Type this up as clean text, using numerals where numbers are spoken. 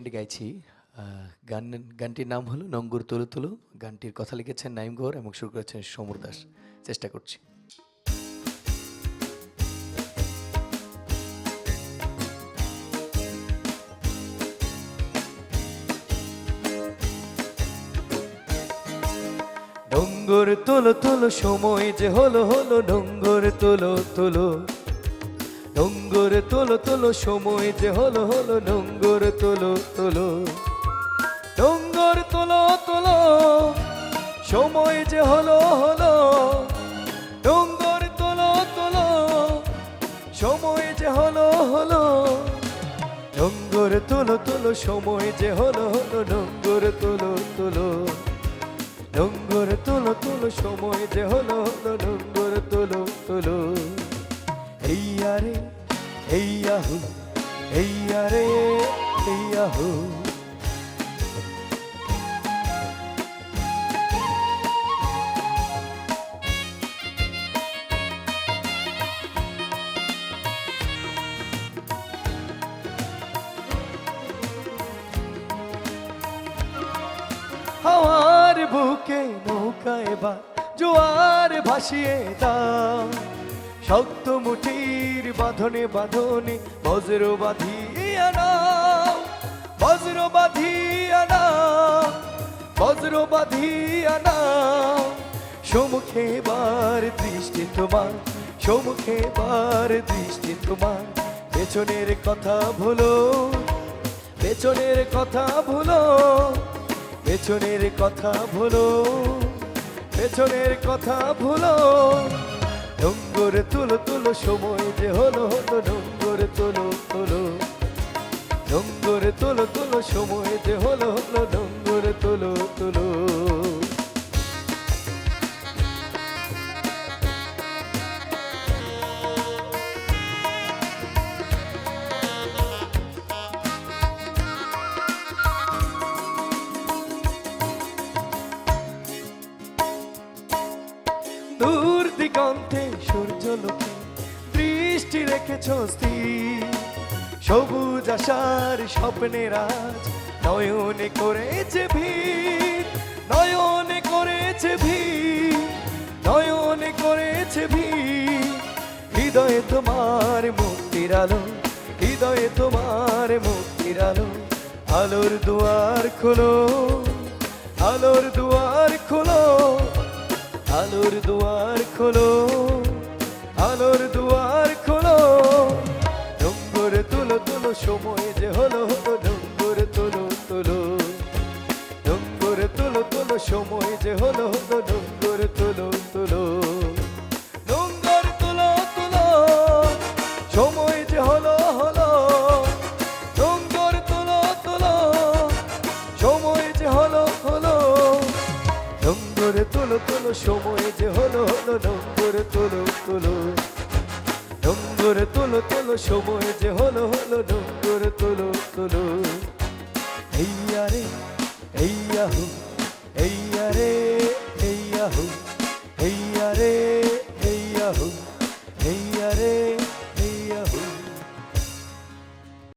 ব্যান্ডে গাইছি। গানটির নাম হলো 'নঙ্গুর তুলো তুলো'। গানটির কথা লিখেছেন নাঈম গৌহর এবং সুর করেছেন সমর দাস। চেষ্টা করছি। নঙ্গুর তুলো তুলো সময় যে হলো হলো, নঙ্গুর তুলো তুলো, নঙ্গুর তুলো তুলো সময় যে হলো হলো, নঙ্গুর তুলো তুলো, নঙ্গুর তুলো তুলো সময় যে হলো হলো, নঙ্গুর তুলো তুলো সময় যে হলো হলো, নঙ্গুর তুলো তুলো সময় যে হলো হলো, নঙ্গুর তুলো তুলো, নঙ্গুর তুলো তুলো সময় যে হলো হলো, নঙ্গুর তুলো তুলো। হেইয়া রে হেইয়া হো, হেইয়া রে হেইয়া হো। হাওয়ার বুকে নৌকায় বা জোয়ার ভাসিয়ে দাও, শক্ত মুঠির বাঁধনে বাঁধনে বজ্র বাঁধিয়া নাও, বজ্র বাঁধিয়া নাও, বজ্র বাঁধিয়া নাও। সম্মুখে বার দৃষ্টি তোমার, সম্মুখে বার দৃষ্টি তোমার, পেছনের কথা ভুলো, পেছনের কথা ভুলো, পেছনের কথা ভুলো, পেছনের কথা ভুলো। নঙ্গুর তুলো তুলো সময় যে হলো হলো, নঙ্গুর তুলো তুলো, নঙ্গুর তুলো তুলো সময় যে হলো হলো, নঙ্গুর তুলো তুলো। দূর দিগন্তে সূর্যলোকে দৃষ্টি রেখেছ স্থির, সবুজ আশার স্বপ্নের আজ নয়নে করেছে ভিড়, নয়নে করেছে ভিড়, নয়নে করেছে ভিড়। হৃদয়ে তোমার মুক্তির আলো, হৃদয়ে তোমার মুক্তির আলো, আলোর দুয়ার খোলো, আলোর দুয়ার খোলো, আলোর দুয়ার খোলো, আলোর দুয়ার খোলো। নঙ্গুর তুলো তুলো সময় যে হলো হলো, নঙ্গুর তুলো তুলো, নঙ্গুর তুলো তুলো সময় যে হলো হলো, নঙ্গুর তুলো তুলো, নঙ্গুর তুলো তুলো সময় যে হলো হলো, নঙ্গুর তুলো তুলো সময় যে হলো হলো, নঙ্গুর তুলো তুলো সময় যে হলো হলো, নঙ্গুর তুলো তুলো, নঙ্গুর তুলো তুলো সময় যে হলো হলো, নঙ্গুর তুলো তুলো। হেইয়া রে হেইয়া হো।